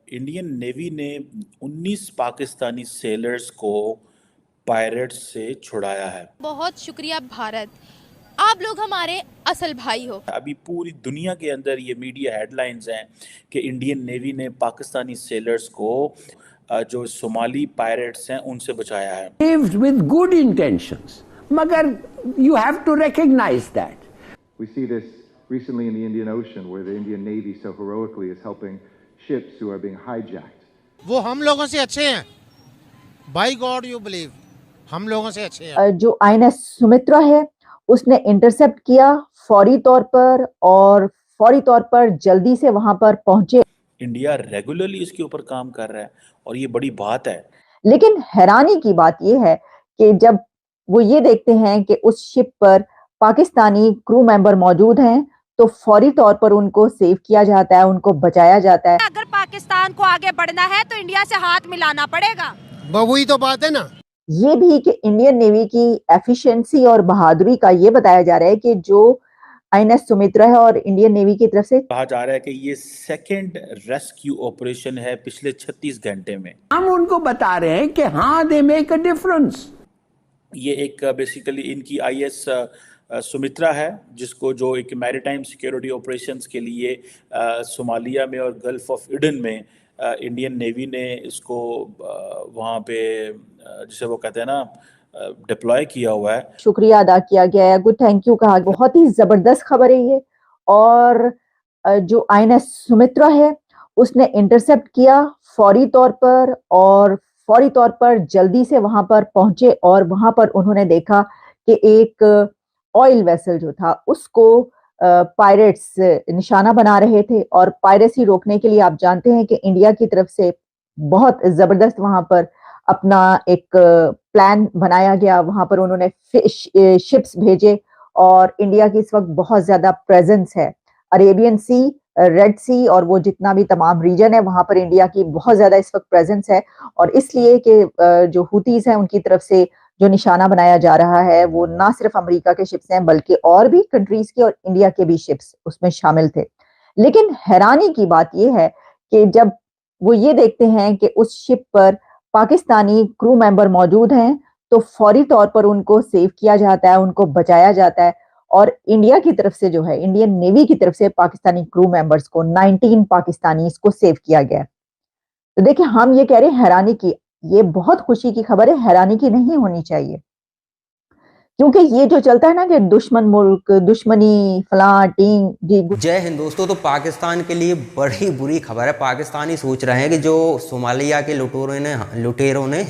Indian navy ने 19 Pakistani sellers को pirates से छुड़ाया है। बहुत शुक्रिया भारत, आप लोग हमारे असल भाई हो। अभी पूरी दुनिया के अंदर ये मीडिया हेडलाइंस हैं कि इंडियन नेवी ने पाकिस्तानी सेलर्स को जो सोमाली पायरेट्स हैं उनसे बचाया है। Lived with good intentions, मगर you have to recognize that. We see this recently in the Indian Ocean, where the Indian Navy so heroically is helping ships who are being hijacked. वो हम लोगों से अच्छे हैं, by God you believe, हम लोगों से अच्छे हैं। जो INS सुमित्रा है उसने इंटरसेप्ट किया फौरी तौर पर, और फौरी तौर पर जल्दी से वहां पर पहुंचे। इंडिया रेगुलरली इसके ऊपर काम कर रहा है और ये बड़ी बात है। लेकिन हैरानी की बात यह है कि जब वो ये देखते हैं कि उस शिप पर पाकिस्तानी क्रू मेंबर मौजूद हैं तो फौरी तौर पर उनको सेव किया जाता है, उनको बचाया जाता है। अगर पाकिस्तान को आगे बढ़ना है तो इंडिया से हाथ मिलाना पड़ेगा। वही तो बात है ना। ये भी कि इंडियन नेवी की एफिशिएंसी और बहादुरी का ये बताया जा रहा है कि जो INS सुमित्रा है और इंडियन नेवी की तरफ से कहा जा रहा है कि ये सेकंड रेस्क्यू ऑपरेशन है पिछले 36 घंटे में। हम उनको बता रहे हैं कि हाँ, दे मेक अ डिफरेंस। ये एक बेसिकली इनकी IS सुमित्रा है, जिसको जो एक मैरीटाइम सिक्योरिटी ऑपरेशंस के लिए सोमालिया में और गल्फ ऑफ एडन में इंडियन नेवी ने इसको वहाँ पे जिसे वो कहते हैं ना डिप्लॉय किया हुआ है। शुक्रिया अदा किया गया है, गुड थैंक यू कहा। बहुत ही जबरदस्त खबर है ये। और जो INS सुमित्रा है उसने इंटरसेप्ट किया फौरी तौर पर, और फौरी तौर पर जल्दी से वहां पर पहुंचे, और वहां पर उन्होंने देखा कि एक ऑयल वेसल जो था उसको पायरेट्स निशाना बना रहे थे। और पायरेसी रोकने के लिए आप जानते हैं कि इंडिया की तरफ से बहुत जबरदस्त वहां पर अपना एक प्लान बनाया गया। वहां पर उन्होंने शिप्स भेजे, और इंडिया की इस वक्त बहुत ज्यादा प्रेजेंस है अरेबियन सी, रेड सी, और वो जितना भी तमाम रीजन है वहां पर इंडिया की बहुत ज्यादा इस वक्त प्रेजेंस है। और इसलिए कि जो हुतीज हैं उनकी तरफ से जो निशाना बनाया जा रहा है वो ना सिर्फ अमेरिका के शिप्स हैं बल्कि और भी कंट्रीज के और इंडिया के भी शिप्स उसमें शामिल थे। लेकिन हैरानी की बात यह है कि जब वो ये देखते हैं कि उस शिप पर पाकिस्तानी क्रू मेंबर मौजूद हैं तो फौरी तौर पर उनको सेव किया जाता है, उनको बचाया जाता है। और इंडिया की तरफ से जो है, इंडियन नेवी की तरफ से पाकिस्तानी क्रू मेंबर्स को 19 पाकिस्तानी को सेव किया गया। तो देखिए, हम ये कह रहे हैं हैरानी की, ये बहुत खुशी की खबर है, हैरानी की नहीं होनी चाहिए। क्योंकि ये जो चलता है ना कि दुश्मन मुल्क, दुश्मनी, फलां टीम जी। जय हिंद दोस्तों। तो पाकिस्तान के लिए बड़ी बुरी खबर है। पाकिस्तानी सोच रहे हैं कि जो सोमालिया के लुटेरों ने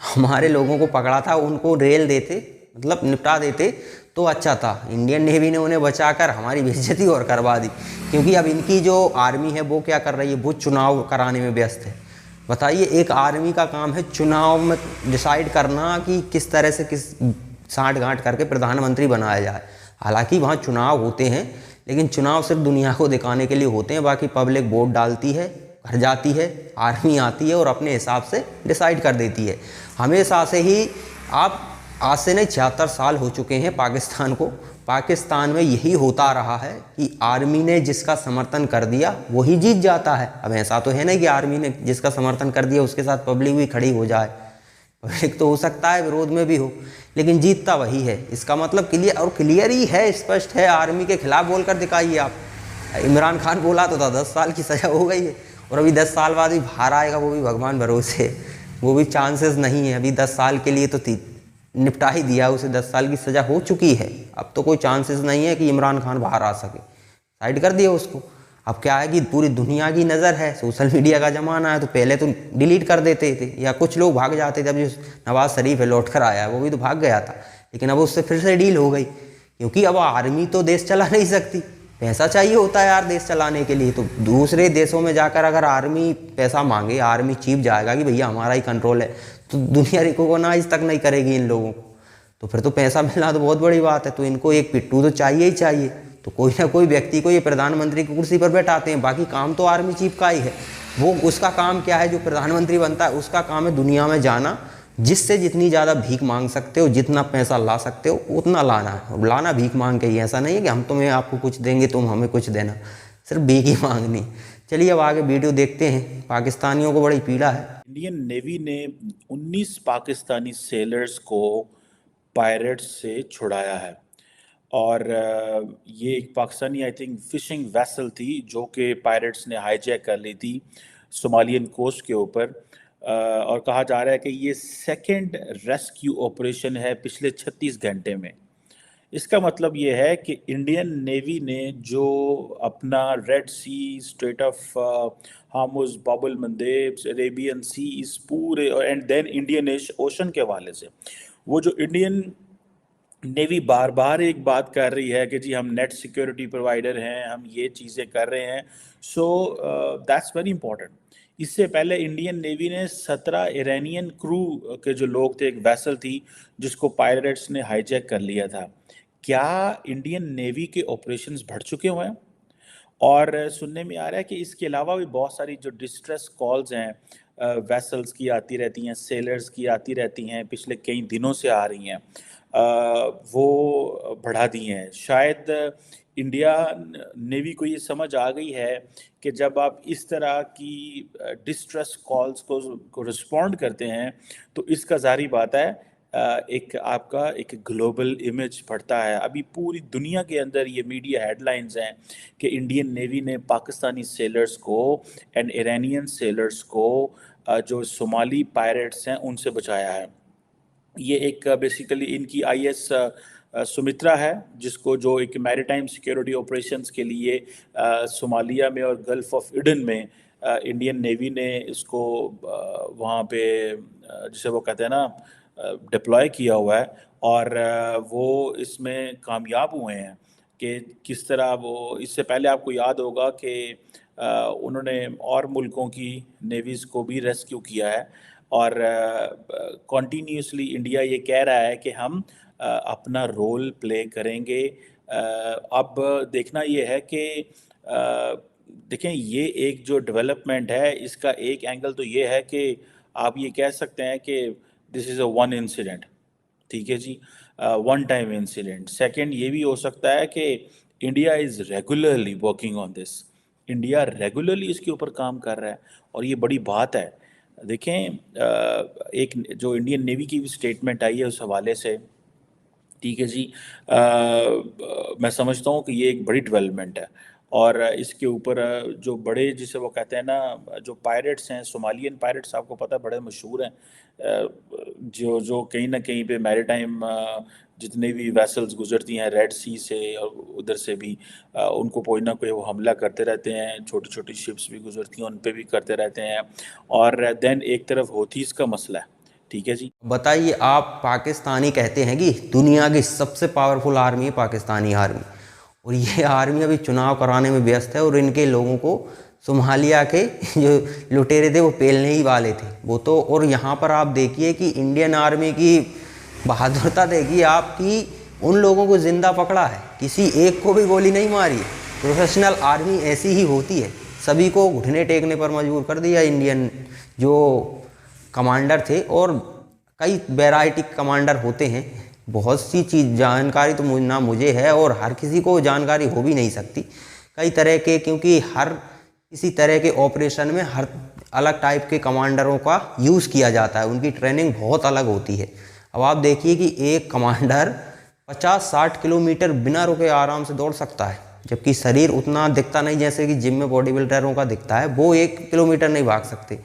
हमारे लोगों को पकड़ा था उनको रेल देते, मतलब निपटा देते तो अच्छा था। इंडियन नेवी ने उन्हें बचाकर हमारी बेइज्जती और करवा दी। क्योंकि अब इनकी जो आर्मी है वो क्या कर रही है, वो चुनाव कराने में व्यस्त है। बताइए, एक आर्मी का काम है चुनाव में डिसाइड करना कि किस तरह से किस साँठ गांठ करके प्रधानमंत्री बनाया जाए। हालांकि वहाँ चुनाव होते हैं, लेकिन चुनाव सिर्फ दुनिया को दिखाने के लिए होते हैं। बाकी पब्लिक वोट डालती है, घर जाती है, आर्मी आती है और अपने हिसाब से डिसाइड कर देती है। हमेशा से ही आप आज से नहीं 76 साल हो चुके हैं पाकिस्तान को। पाकिस्तान में यही होता रहा है कि आर्मी ने जिसका समर्थन कर दिया वही जीत जाता है। अब ऐसा तो है नहीं कि आर्मी ने जिसका समर्थन कर दिया उसके साथ पब्लिक भी खड़ी हो जाए। पब्लिक तो हो सकता है विरोध में भी हो, लेकिन जीतता वही है। इसका मतलब क्लियर ही है, स्पष्ट है। आर्मी के खिलाफ बोलकर दिखाइए आप। इमरान खान बोला तो था 10 साल की सज़ा हो गई है, और अभी 10 साल बाद भी बाहर आएगा, वो भी भगवान भरोसे, वो भी चांसेस नहीं है। अभी 10 साल के लिए तो निपटा ही दिया, उसे 10 साल की सज़ा हो चुकी है। अब तो कोई चांसेस नहीं है कि इमरान खान बाहर आ सके, साइड कर दिया उसको। अब क्या है कि पूरी दुनिया की नज़र है, सोशल मीडिया का ज़माना है, तो पहले तो डिलीट कर देते थे या कुछ लोग भाग जाते थे। अब जो नवाज शरीफ है लौट कर आया है वो भी तो भाग गया था, लेकिन अब उससे फिर से डील हो गई। क्योंकि अब आर्मी तो देश चला नहीं सकती, पैसा चाहिए होता है यार देश चलाने के लिए। तो दूसरे देशों में जाकर अगर आर्मी पैसा मांगे, आर्मी चीफ जाएगा कि भैया हमारा ही कंट्रोल है, तो दुनिया रिकॉग्नाइज तक नहीं करेगी इन लोगों को। तो फिर तो पैसा मिलना तो बहुत बड़ी बात है। तो इनको एक पिट्ठू तो चाहिए ही चाहिए। तो कोई ना कोई व्यक्ति को ये प्रधानमंत्री की कुर्सी पर बैठाते हैं। बाकी काम तो आर्मी चीफ का ही है। वो उसका काम क्या है, जो प्रधानमंत्री बनता है उसका काम है दुनिया में जाना, जिससे जितनी ज़्यादा भीख मांग सकते हो, जितना पैसा ला सकते हो उतना लाना है। लाना भीख मांग के ही, ऐसा नहीं है कि हम तुम्हें आपको कुछ देंगे तुम हमें कुछ देना, सिर्फ भीख ही मांगनी। चलिए अब आगे वीडियो देखते हैं। पाकिस्तानियों को बड़ी पीड़ा है। इंडियन नेवी ने 19 पाकिस्तानी सेलर्स को पायरेट्स से छुड़ाया है और ये एक Pakistani I think fishing vessel थी जो कि पायरेट्स ने हाईजैक कर ली थी सोमालियन कोस्ट के ऊपर और कहा जा रहा है कि ये सेकंड रेस्क्यू ऑपरेशन है पिछले 36 घंटे में। इसका मतलब ये है कि इंडियन नेवी ने जो अपना red sea, strait of Hormuz, Bab al मंदेब, Arabian सी, इस पूरे एंड देन इंडियन ओशन के हवाले से वो जो इंडियन नेवी बार बार एक बात कर रही है कि जी हम नेट सिक्योरिटी प्रोवाइडर हैं, हम ये चीज़ें कर रहे हैं, सो दैट्स वेरी इंपॉर्टेंट। इससे पहले इंडियन नेवी ने 17 इरानियन क्रू के जो लोग थे, एक वेसल थी जिसको पायरेट्स ने हाईजैक कर लिया था। क्या इंडियन नेवी के ऑपरेशंस बढ़ चुके हुए हैं? और सुनने में आ रहा है कि इसके अलावा भी बहुत सारी जो डिस्ट्रेस कॉल्स हैं वेसल्स की आती रहती हैं, सेलर्स की आती रहती हैं, पिछले कई दिनों से आ रही हैं, वो बढ़ा दी हैं। शायद इंडिया नेवी को ये समझ आ गई है कि जब आप इस तरह की डिस्ट्रेस कॉल्स को रिस्पॉन्ड करते हैं तो इसका ज़ाहिर बात है एक आपका एक ग्लोबल इमेज बढ़ता है। अभी पूरी दुनिया के अंदर ये मीडिया हेडलाइंस हैं कि इंडियन नेवी ने पाकिस्तानी सेलर्स को एंड ईरानियन सेलर्स को जो सोमाली पायरेट्स हैं उनसे बचाया है। ये एक बेसिकली इनकी आईएस सुमित्रा है जिसको जो एक मैरीटाइम सिक्योरिटी ऑपरेशंस के लिए सोमालिया में और गल्फ ऑफ इडन में इंडियन नेवी ने इसको वहाँ पे जिसे वो कहते हैं ना डिप्लॉय किया हुआ है और वो इसमें कामयाब हुए हैं कि किस तरह वो, इससे पहले आपको याद होगा कि उन्होंने और मुल्कों की नेवीज़ को भी रेस्क्यू किया है और कॉन्टीन्यूसली इंडिया ये कह रहा है कि हम अपना रोल प्ले करेंगे। अब देखना ये है कि देखें ये एक जो डेवलपमेंट है इसका एक एंगल तो ये है कि आप ये कह सकते हैं कि this is a one incident, ठीक है जी, वन टाइम इंसिडेंट। सेकंड ये भी हो सकता है कि India is regularly working on this, India regularly इसके ऊपर काम कर रहा है और ये बड़ी बात है। देखें एक जो इंडियन नेवी की भी स्टेटमेंट आई है उस हवाले से, ठीक है जी, मैं समझता हूँ कि ये एक बड़ी डेवलपमेंट है और इसके ऊपर जो बड़े जिसे वो कहते हैं ना जो पायरेट्स हैं, सोमालियन पायरेट्स आपको पता है बड़े मशहूर हैं, जो कहीं ना कहीं पे मैरीटाइम जितने भी वेसल्स गुजरती हैं रेड सी से और उधर से भी उनको कोई ना कोई वो हमला करते रहते हैं, छोटी छोटी शिप्स भी गुजरती हैं उन पे भी करते रहते हैं और देन एक तरफ होतीज़ का मसला है, ठीक है जी। बताइए, आप पाकिस्तानी कहते हैं कि दुनिया की सबसे पावरफुल आर्मी है पाकिस्तानी आर्मी, और ये आर्मी अभी चुनाव कराने में व्यस्त है और इनके लोगों को सोमालिया के जो लुटेरे थे वो पेलने ही वाले थे वो तो। और यहाँ पर आप देखिए कि इंडियन आर्मी की बहादुरता देखिए आपकी, उन लोगों को जिंदा पकड़ा है, किसी एक को भी गोली नहीं मारी। प्रोफेशनल आर्मी ऐसी ही होती है, सभी को घुटने टेकने पर मजबूर कर दिया इंडियन जो कमांडर थे। और कई वैरायटी कमांडर होते हैं, बहुत सी चीज़ जानकारी तो ना मुझे है और हर किसी को जानकारी हो भी नहीं सकती कई तरह के, क्योंकि हर किसी तरह के ऑपरेशन में हर अलग टाइप के कमांडरों का यूज़ किया जाता है, उनकी ट्रेनिंग बहुत अलग होती है। अब आप देखिए कि एक कमांडर 50-60 किलोमीटर बिना रुके आराम से दौड़ सकता है, जबकि शरीर उतना दिखता नहीं जैसे कि जिम में बॉडी बिल्डरों का दिखता है, वो 1 किलोमीटर नहीं भाग सकते,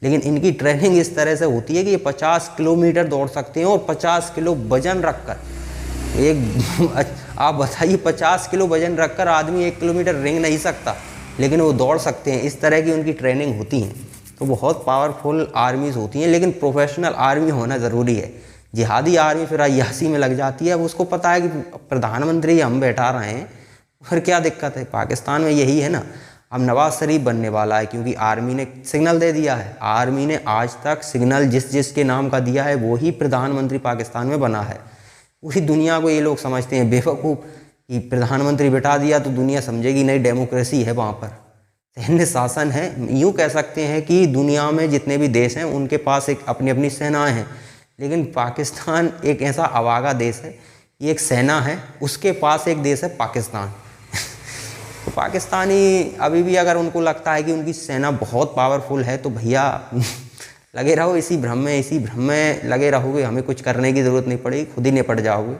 लेकिन इनकी ट्रेनिंग इस तरह से होती है कि ये 50 किलोमीटर दौड़ सकते हैं और 50 किलो वजन रखकर आप बताइए 50 किलो वजन रखकर आदमी 1 किलोमीटर रेंग नहीं सकता, लेकिन वो दौड़ सकते हैं। इस तरह की उनकी ट्रेनिंग होती है, तो बहुत पावरफुल आर्मीज़ होती हैं, लेकिन प्रोफेशनल आर्मी होना ज़रूरी है। जिहादी आर्मी फिर अय्यासी में लग जाती है, अब उसको पता है कि प्रधानमंत्री हम बैठा रहे हैं, फिर क्या दिक्कत है। पाकिस्तान में यही है ना, अब नवाज शरीफ बनने वाला है क्योंकि आर्मी ने सिग्नल दे दिया है। आर्मी ने आज तक सिग्नल जिसके नाम का दिया है वो ही प्रधानमंत्री पाकिस्तान में बना है। पूरी दुनिया को ये लोग समझते हैं बेवकूफ़ कि प्रधानमंत्री बिठा दिया तो दुनिया समझेगी नहीं डेमोक्रेसी है वहाँ पर, सैन्य शासन है। यूँ कह सकते हैं कि दुनिया में जितने भी देश हैं उनके पास एक अपनी अपनी सेनाएँ हैं, लेकिन पाकिस्तान एक ऐसा अवागा देश है, ये एक सेना है, उसके पास एक देश है पाकिस्तान। पाकिस्तानी अभी भी अगर उनको लगता है कि उनकी सेना बहुत पावरफुल है तो भैया लगे रहो इसी भ्रम में लगे रहोगे, हमें कुछ करने की ज़रूरत नहीं पड़ेगी, खुद ही निपट जाओगे।